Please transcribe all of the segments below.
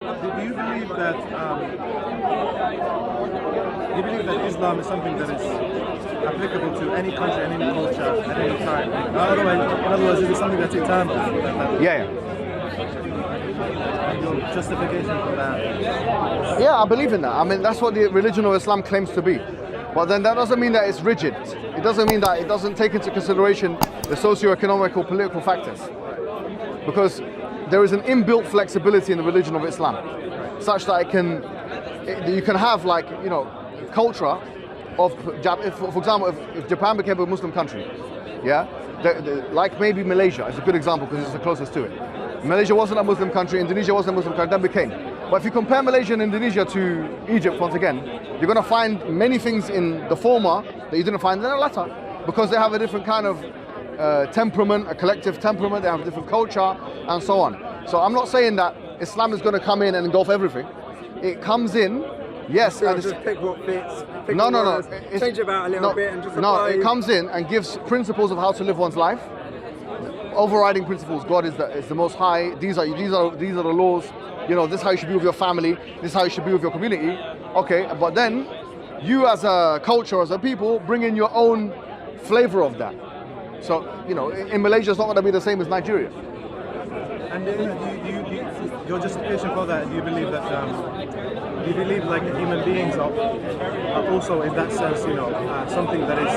Do you believe that Islam is something that is applicable to any country and any culture at any time? In other words, is it something that's eternal? Yeah. Your justification for that? Yeah, I believe in that. I mean, that's what the religion of Islam claims to be. But then that doesn't mean that it's rigid. It doesn't mean that it doesn't take into consideration the socio-economic or political factors. Because there is an inbuilt flexibility in the religion of Islam, such that you can have, like, you know, culture of, for example, if Japan became a Muslim country, yeah, like maybe Malaysia is a good example because it's the closest to it. Malaysia wasn't a Muslim country, Indonesia wasn't a Muslim country, then became. But if you compare Malaysia and Indonesia to Egypt, once again, you're going to find many things in the former that you didn't find in the latter, because they have a different kind of temperament, a collective temperament, they have a different culture, and so on. So I'm not saying that Islam is going to come in and engulf everything. It comes in, yes. So and just pick what fits. Pick no. Change it about a little bit and just apply. No, it comes in and gives principles of how to live one's life. Overriding principles. God is the Most High. These are the laws. You know, this is how you should be with your family. This is how you should be with your community. Okay, but then you as a culture, as a people, bring in your own flavor of that. So, you know, in Malaysia, it's not going to be the same as Nigeria. And your justification for that, do you believe like human beings are also, in that sense, you know, something that is,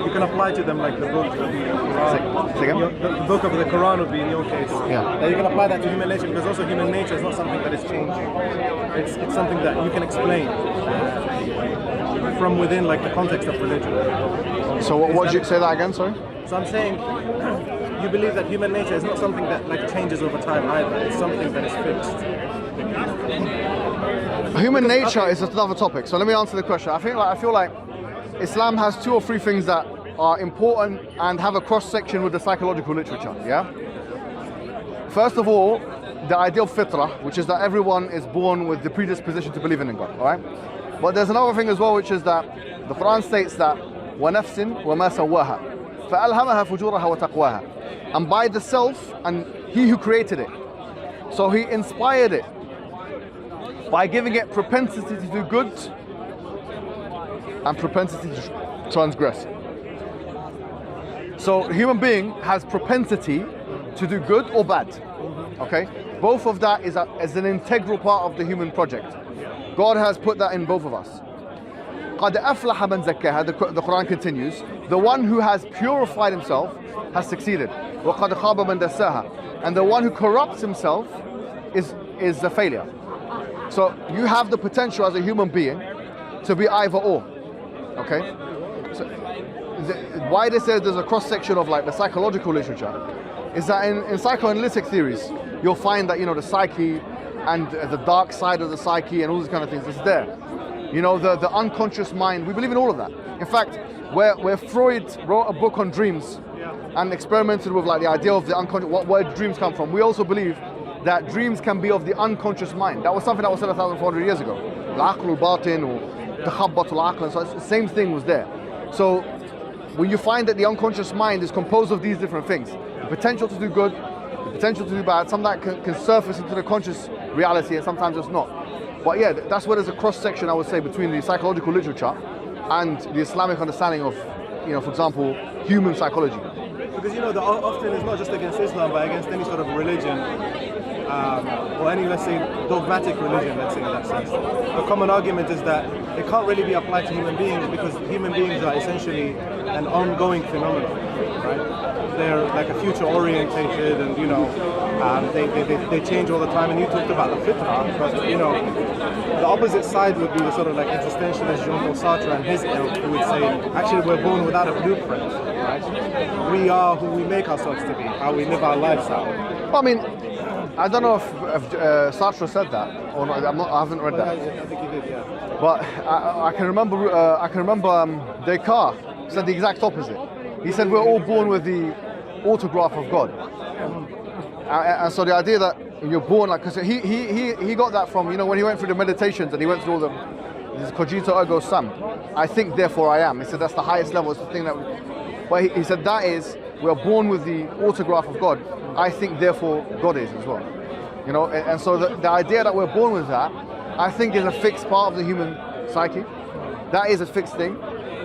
you can apply to them like the book of the Quran. The book of the Quran would be in your case. Yeah. That you can apply that to human nature, because also human nature is not something that is changing. It's something that you can explain from within, like the context of religion. So what did you say that again? Sorry. So I'm saying, you believe that human nature is not something that like changes over time either. It's something that is fixed. Human nature is another topic. So let me answer the question. I feel like Islam has 2 or 3 things that are important and have a cross section with the psychological literature. Yeah. First of all, the ideal fitrah, which is that everyone is born with the predisposition to believe in God. All right. But there's another thing as well, which is that the Quran states that وَنَفْسٍ وَمَا سَوَّاهَا فَأَلْهَمَهَا فُجُورَهَا وَتَقْوَاهَا, and by the self and he who created it. So he inspired it by giving it propensity to do good and propensity to transgress. So human being has propensity to do good or bad. Okay? Both of that is an integral part of the human project. God has put that in both of us. قَدْ أَفْلَحَ مَنْ زَكَّاهَا, the Quran continues, the one who has purified himself has succeeded. وَقَدْ خَابَ مَنْ دَسَّاهَا, and the one who corrupts himself is a failure. So you have the potential as a human being to be either or. Okay? So why they say there's a cross section of like the psychological literature is that in psychoanalytic theories you'll find that, you know, the psyche and the dark side of the psyche and all these kind of things is there. You know, the unconscious mind, we believe in all of that. In fact, where Freud wrote a book on dreams and experimented with like the idea of the unconscious, where dreams come from, we also believe that dreams can be of the unconscious mind. That was something that was said 1,400 years ago. Al-aql al-batin or takhabbat al-aql, so the same thing was there. So when you find that the unconscious mind is composed of these different things, the potential to do good, the potential to do bad, some that can surface into the conscious reality and sometimes it's not. But yeah, that's where there's a cross section, I would say, between the psychological literature and the Islamic understanding of, you know, for example, human psychology. Because, you know, often it's not just against Islam, but against any sort of religion, or any, let's say, dogmatic religion, let's say, in that sense. The common argument is that it can't really be applied to human beings because human beings are essentially an ongoing phenomenon, right? They're like a future orientated and, you know, they change all the time. And you talked about the fitrah, but, you know, the opposite side would be the sort of like existentialist Jean-Paul Sartre and his ilk, who would say, actually, we're born without a blueprint, right? We are who we make ourselves to be, how we live our lives out. Well, I mean, I don't know if Sartre said that or not. I haven't read that. I think he did, yeah. But I can remember Descartes said the exact opposite. He said we're all born with the autograph of God. And so the idea that you're born like, because he got that from, you know, when he went through the meditations and he went through all this cogito ergo sum, I think therefore I am. He said that's the highest level. It's the thing that. But he said that is we're born with the autograph of God. I think therefore God is as well. You know, and so the idea that we're born with that, I think, is a fixed part of the human psyche. That is a fixed thing.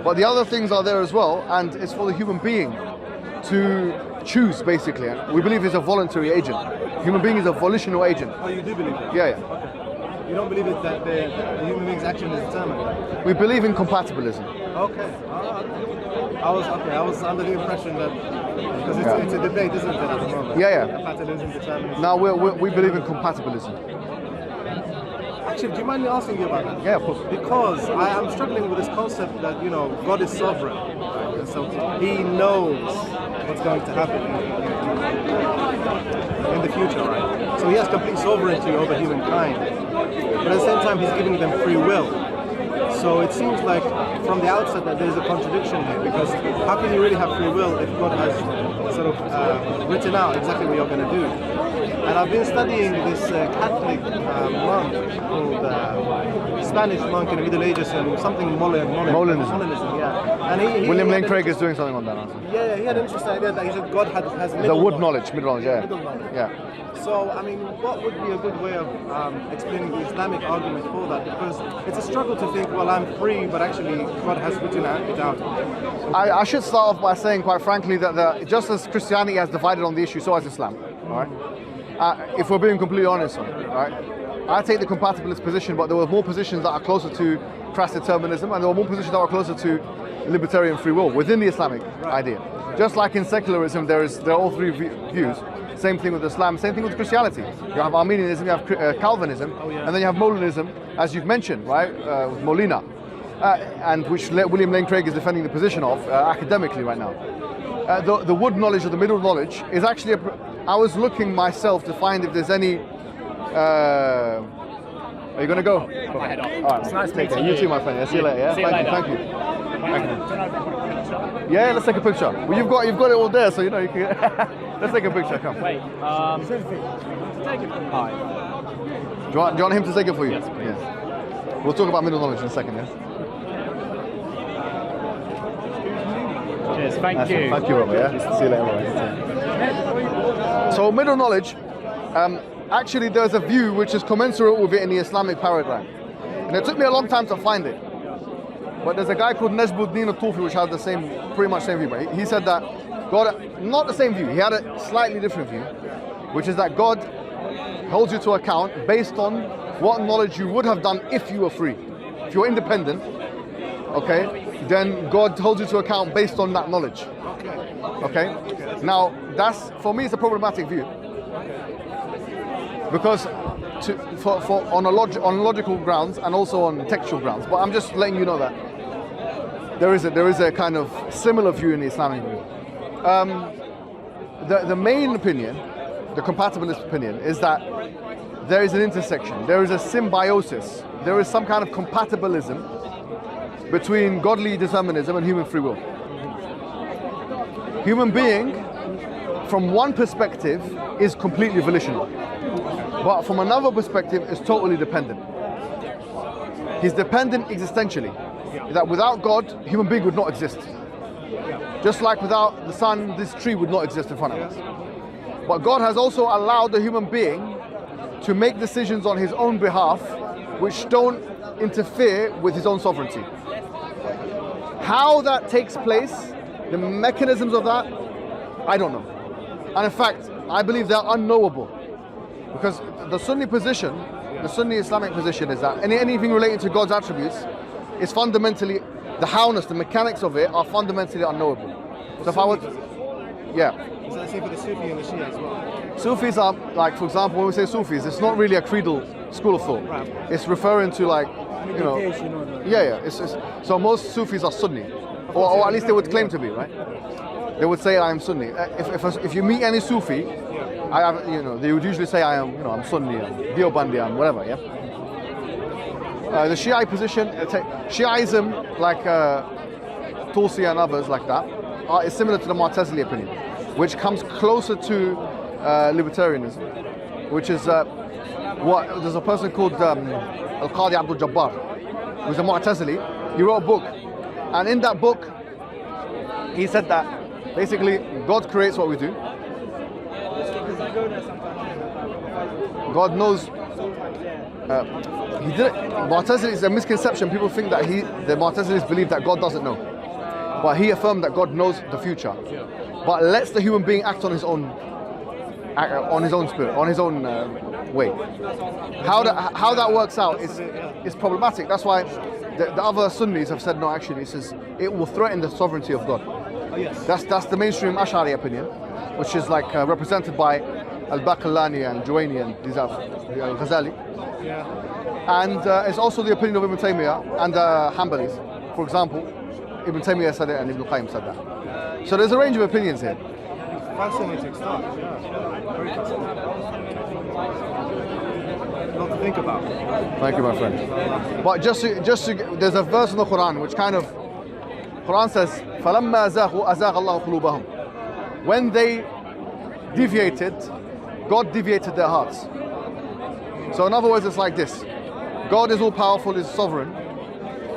But the other things are there as well, and it's for the human being to choose, basically. And we believe it's a voluntary agent. Human being is a volitional agent. Oh, you do believe that? Yeah. Okay. You don't believe it that the human being's action is determined? We believe in compatibilism. Okay. I was under the impression that, because it's a debate, isn't it, at the moment? Yeah. Compatibilism, determinism. Now we believe in compatibilism. Actually, do you mind me asking you about that? Yeah, of course. Because I am struggling with this concept that, you know, God is sovereign. And so he knows what's going to happen in the future, right? So he has complete sovereignty over humankind. But at the same time, he's giving them free will. So it seems like from the outset that there's a contradiction here, because how can you really have free will if God has sort of written out exactly what you're going to do? And I've been studying this Catholic monk called Spanish monk in the Middle Ages, and something Molinism, yeah. And he William Lane Craig is doing something on that. Yeah, he had an interesting idea that he said God has The wood knowledge, middle knowledge, middle knowledge. Yeah. So, I mean, what would be a good way of explaining the Islamic argument for that? Because it's a struggle to think, well, I'm free, but actually God has written it out. I should start off by saying, quite frankly, that just as Christianity has divided on the issue, so has Islam. All right. If we're being completely honest, all right, I take the compatibilist position, but there were more positions that are closer to crass determinism, and there were more positions that are closer to libertarian free will within the Islamic idea. Just like in secularism, there are all three views. Same thing with Islam, same thing with Christianity. You have Arminianism, you have Calvinism, and then you have Molinism, as you've mentioned, right, with Molina, and which William Lane Craig is defending the position of academically right now. The wood knowledge or the middle knowledge is actually, I was looking myself to find if there's any, are you going to go? All right. It's nice meeting you. You too, my friend. Yeah, see you later. Yeah? Thank you. Yeah, let's take a picture. Well, you've got it all there, so you know you can. Let's take a picture. Come. Wait. Take it. Hi. Do you want him to take it for you? Yes, please. Yeah. We'll talk about middle knowledge in a second. Yeah. Cheers. Thank you. Thank you, Robert. Yeah. See you later, Robert. So middle knowledge. Actually, there's a view which is commensurate with it in the Islamic paradigm, and it took me a long time to find it. But there's a guy called Najmuddin al-Tufi which had the pretty much same view. But he said that God, not the same view, he had a slightly different view, which is that God holds you to account based on what knowledge you would have done if you were free. If you're independent, okay, then God holds you to account based on that knowledge. Okay? Now, that's, for me, it's a problematic view. Because on logical grounds and also on textual grounds, but I'm just letting you know that there is a kind of similar view in the Islamic view. The main opinion, the compatibilist opinion, is that there is an intersection, there is a symbiosis, there is some kind of compatibilism between godly determinism and human free will. Human being, from one perspective, is completely volitional, but from another perspective is totally dependent. He's dependent existentially, that without God, human being would not exist. Just like without the sun, this tree would not exist in front of us. But God has also allowed the human being to make decisions on his own behalf which don't interfere with his own sovereignty. How that takes place, the mechanisms of that, I don't know. And in fact, I believe they're unknowable. Because the Sunni position, the Sunni Islamic position is that anything relating to God's attributes is fundamentally, the howness, the mechanics of it are fundamentally unknowable. So if I would, yeah. Is that the same for the Sufi and the Shia as well? Sufis are, like, for example, when we say Sufis, it's not really a creedal school of thought. Right. It's referring to, like, you know, so most Sufis are Sunni, or at least they would claim to be, right? They would say I am Sunni. If you meet any Sufi, they would usually say I'm Sunni, I'm Deobandi, I'm whatever, yeah. The Shiite position, Shiaism, like Tulsi and others like that, is similar to the Mu'tazili opinion, which comes closer to libertarianism, which is there's a person called Al-Qadi Abdul Jabbar, who's a Mu'tazili. He wrote a book, and in that book, he said that basically God creates what we do. God knows. He did it. Mu'tazili is a misconception. People think that the Mu'tazilis believe that God doesn't know, but he affirmed that God knows the future, but lets the human being act on his own spirit, on his own way. How that works out is problematic. That's why the other Sunnis have said no. Actually, it will threaten the sovereignty of God. Oh, yes. That's the mainstream Ash'ari opinion, which is like represented by Al-Baqillani and Juwayni and these are Ghazali. Yeah. And it's also the opinion of Ibn Taymiyyah and Hanbalis. For example, Ibn Taymiyyah said it and Ibn Qayyim said that. So there's a range of opinions here. Fascinating stuff. Yeah. Very fascinating. A lot to think about. Thank you, my friend. But just to, there's a verse in the Quran which kind of, Quran says, فَلَمَّا زَاغُوا أَزَاغَ اللَّهُ قُلُوبَهُم. When they deviated, God deviated their hearts. So in other words, it's like this. God is all powerful, is sovereign.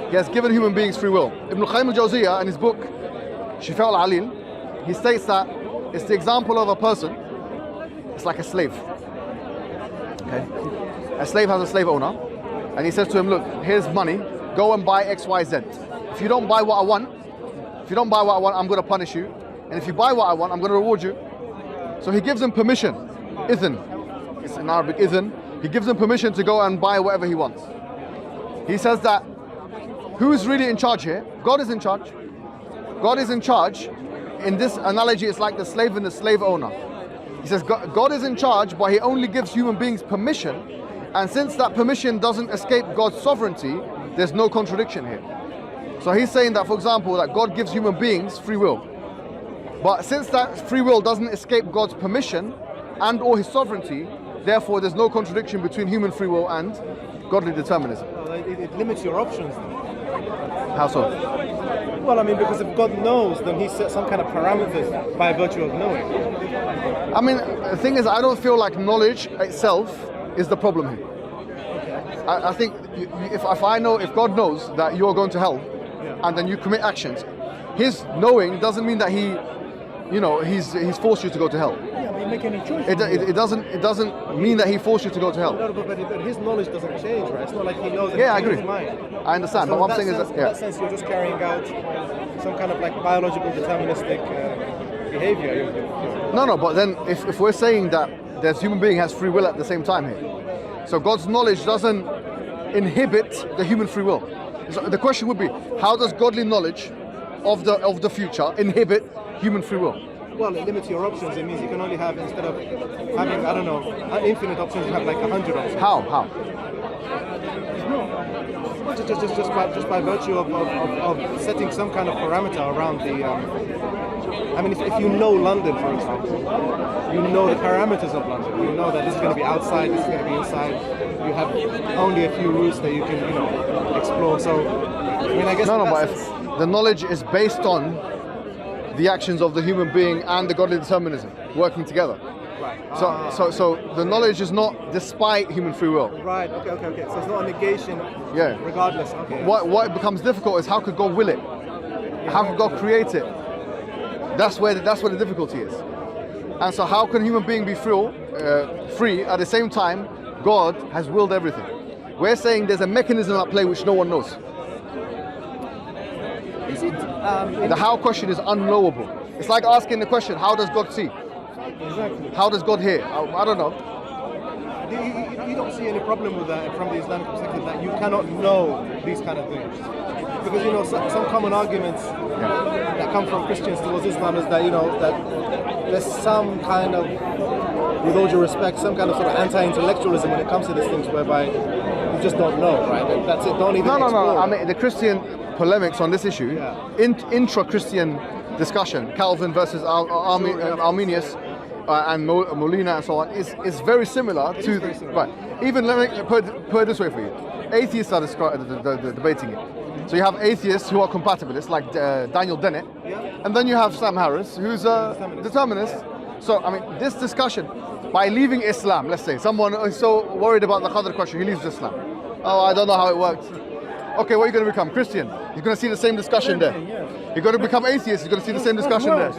He has given human beings free will. Ibn Qayyim al-Jawziyah in his book, Shifa al-Alil, he states that it's the example of a person, it's like a slave. Okay? A slave has a slave owner, and he says to him, look, here's money, go and buy X, Y, Z. If you don't buy what I want, I'm going to punish you. And if you buy what I want, I'm going to reward you. So he gives him permission, idhan. It's in Arabic, idhan. He gives him permission to go and buy whatever he wants. He says that, who is really in charge here? God is in charge. God is in charge. In this analogy, it's like the slave and the slave owner. He says God is in charge, but he only gives human beings permission. And since that permission doesn't escape God's sovereignty, there's no contradiction here. So he's saying that, for example, that God gives human beings free will. But since that free will doesn't escape God's permission and or his sovereignty, therefore there's no contradiction between human free will and godly determinism. Well, it limits your options. How so? Well, I mean, because if God knows, then he set some kind of parameters by virtue of knowing. I mean, the thing is, I don't feel like knowledge itself is the problem here. I think if God knows that you are going to hell, and then you commit actions, his knowing doesn't mean that he's forced you to go to hell. Yeah, but you make any choice. It doesn't mean that he forced you to go to hell. No, but his knowledge doesn't change, right? It's not like he knows. Yeah, I agree. His mind. I understand, So but what I'm saying is that in that sense, you're just carrying out some kind of like biological deterministic behavior. No, but then if we're saying that there's human being has free will at the same time here, so God's knowledge doesn't inhibit the human free will. So the question would be, how does godly knowledge of the future inhibit human free will? Well, it limits your options. It means you can only have, instead of having, I don't know, infinite options, you have like 100 options. How? Well, just by virtue of setting some kind of parameter around the. I mean, if you know London, for example, you know the parameters of London. You know that this is going to be outside, this is going to be inside. You have only a few routes that you can, explore. So, I mean, I guess. No, but if the knowledge is based on the actions of the human being and the godly determinism working together. Right. So the knowledge is not despite human free will. Right. Okay. So it's not a negation. Yeah. Regardless. Okay. What becomes difficult is how could God will it? How could God create it? That's where the difficulty is. And so how can a human being be free at the same time God has willed everything? We're saying there's a mechanism at play which no one knows. Is it? The how question is unknowable. It's like asking the question, how does God see? Exactly. How does God hear? I don't know. You don't see any problem with that from the Islamic perspective, that you cannot know these kind of things. Because some common arguments that come from Christians towards Islam is that that there's some kind of, with all due respect, some kind of sort of anti-intellectualism when it comes to these things, whereby you just don't know, right? That's it. Don't even explore. No. I mean, the Christian polemics on this issue, intra-Christian discussion, Calvin versus Arminius and Molina and so on, is very similar to the right. Even let me put it this way for you: atheists are debating it. So you have atheists who are compatibilists, like Daniel Dennett, and then you have Sam Harris, who's a determinist. So I mean, this discussion, by leaving Islam, let's say someone is so worried about the Qadr question, he leaves Islam. Oh, I don't know how it works. Okay, what are you going to become? Christian? You're going to see the same discussion there. You're going to become atheist. You're going to see the same discussion there.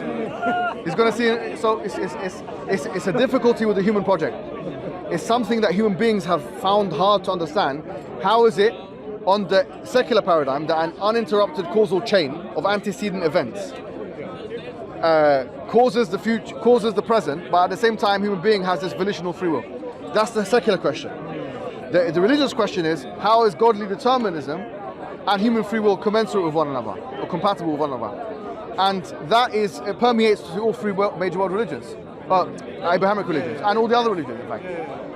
He's going to see. So it's a difficulty with the human project. is something that human beings have found hard to understand. How is it on the secular paradigm that an uninterrupted causal chain of antecedent events causes the future, causes the present, but at the same time human being has this volitional free will? That's the secular question. The religious question is, how is godly determinism and human free will commensurate with one another, or compatible with one another? And that it permeates through all three major world religions, Abrahamic religions, and all the other religions, in fact.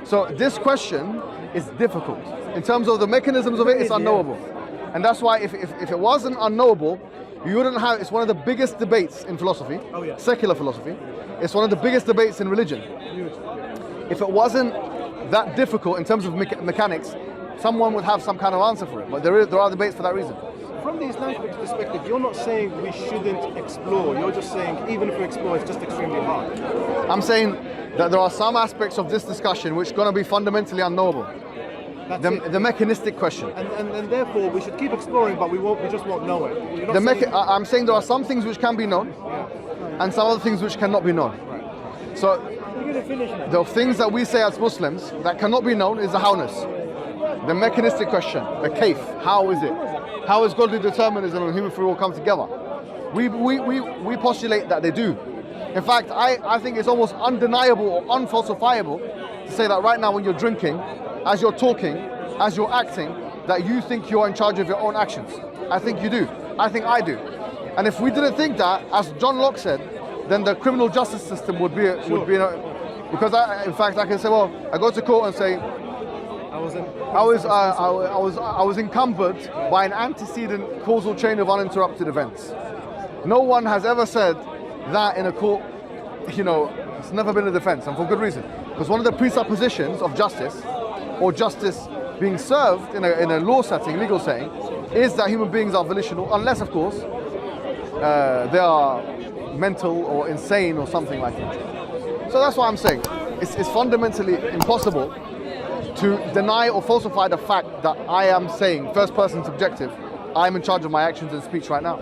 So this question is difficult. In terms of the mechanisms of it, it's unknowable. And that's why if it wasn't unknowable, you wouldn't have, it's one of the biggest debates in philosophy, secular philosophy. It's one of the biggest debates in religion. If it wasn't that difficult in terms of mechanics, someone would have some kind of answer for it. But there are debates for that reason. From the Islamic perspective, you're not saying we shouldn't explore. You're just saying even if we explore, it's just extremely hard. I'm saying that there are some aspects of this discussion which are going to be fundamentally unknowable. The mechanistic question. And therefore we should keep exploring, but we just won't know it. I'm saying there are some things which can be known, and some other things which cannot be known. Right. So the things that we say as Muslims that cannot be known is the howness. The mechanistic question, the kayf, how is it? How is godly determinism and human free will come together? We postulate that they do. In fact, I think it's almost undeniable or unfalsifiable to say that right now when you're drinking, as you're talking, as you're acting, that you think you're in charge of your own actions. I think you do. I think I do. And if we didn't think that, as John Locke said, then the criminal justice system would be because in fact I can say, well, I go to court and say, I was encumbered by an antecedent causal chain of uninterrupted events. No one has ever said that in a court. It's never been a defense, and for good reason. Because one of the presuppositions of justice, or justice being served in a law setting, legal setting, is that human beings are volitional, unless, of course, they are mental or insane or something like that. So that's why I'm saying it's fundamentally impossible to deny or falsify the fact that I am saying, first person subjective, I am in charge of my actions and speech right now.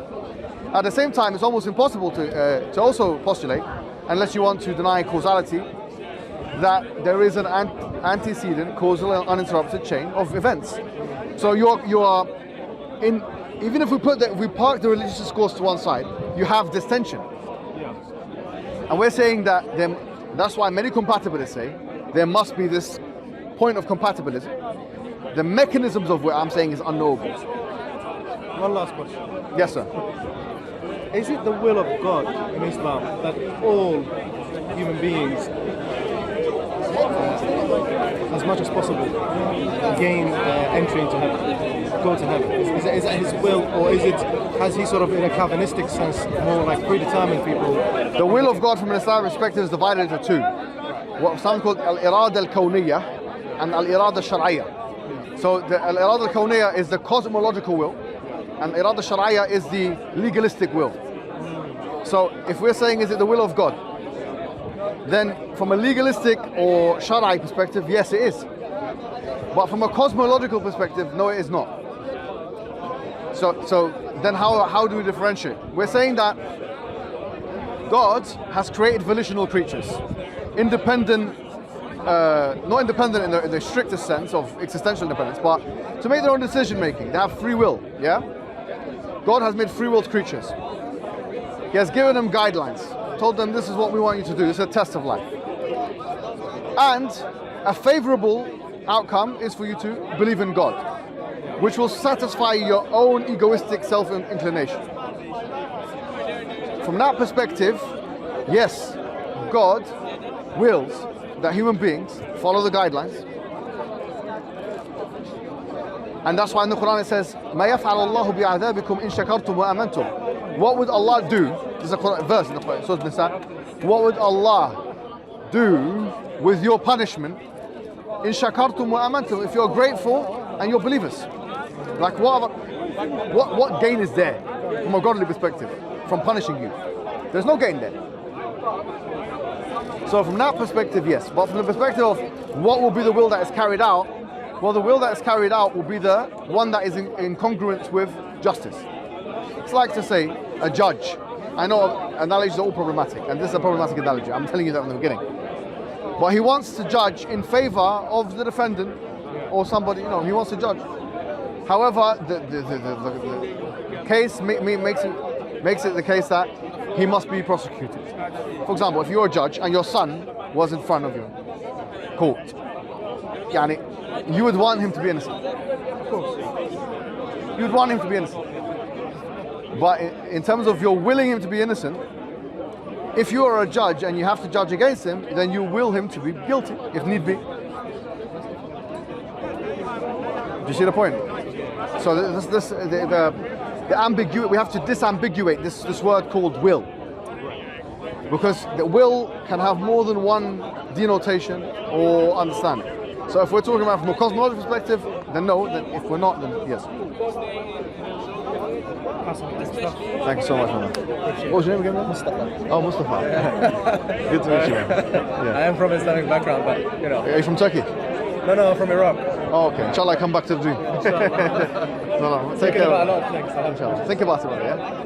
At the same time, it's almost impossible to also postulate, unless you want to deny causality, that there is an antecedent causal and uninterrupted chain of events. So you are in, even if we park the religious discourse to one side, you have this tension. And we're saying that that's why many compatibilists say there must be this point of compatibilism. The mechanisms of what I'm saying is unknowable. One last question. Yes, sir. Is it the will of God in Islam that all human beings, as much as possible, gain entry into heaven, go to heaven? Is that his will, or has he sort of, in a Calvinistic sense, more like predetermined people? The will of God from an Islamic perspective is divided into two. What some call al-irada al-kawniyah and al-irada al-shar'iyah. So the al-irada al-kawniyah is the cosmological will, and irada al-shar'iyah is the legalistic will. So if we're saying, is it the will of God? Then from a legalistic or Shara'i perspective, yes it is. But from a cosmological perspective, no it is not. So then how do we differentiate? We're saying that God has created volitional creatures, independent, not independent in the strictest sense of existential independence, but to make their own decision making. They have free will, yeah? God has made free willed creatures. He has given them guidelines, told them this is what we want you to do, this is a test of life. And a favorable outcome is for you to believe in God, which will satisfy your own egoistic self-inclination. From that perspective, yes, God wills that human beings follow the guidelines. And that's why in the Quran it says, مَا يَفْعَلَ اللَّهُ بِعَذَابِكُمْ إِن شَكَرْتُمْ وَآمَنْتُمْ. What would Allah do? This is a Quran verse in the Quran, Surah Nisa. What would Allah do with your punishment in shakartum wa amantum, if you're grateful and you're believers? Like what gain is there from a godly perspective from punishing you? There's no gain there. So from that perspective, yes. But from the perspective of what will be the will that is carried out, well, the will that is carried out will be the one that is in congruence with justice. It's like to say a judge. I know analogies are all problematic, and this is a problematic analogy. I'm telling you that from the beginning. but he wants to judge in favor of the defendant or somebody, he wants to judge. However, the case makes it the case that he must be prosecuted. For example, if you're a judge and your son was in front of you, court, yani, you would want him to be innocent. Of course. You would want him to be innocent. But in terms of you're willing him to be innocent, if you are a judge and you have to judge against him, then you will him to be guilty, if need be. Do you see the point? So the ambiguity, we have to disambiguate this word called will. Because the will can have more than one denotation or understanding. So if we're talking about from a cosmological perspective, then no. Then if we're not, then yes. Thank you so much, man. What was your name again, man? Mustafa. Oh, Mustafa. Good to meet you, man. Yeah. I am from Islamic background, but Are you from Turkey? No, from Iraq. Oh, okay. Inshallah, I come back to the dream. No, take care. About a lot of things. Inshallah. Think about it, man, yeah?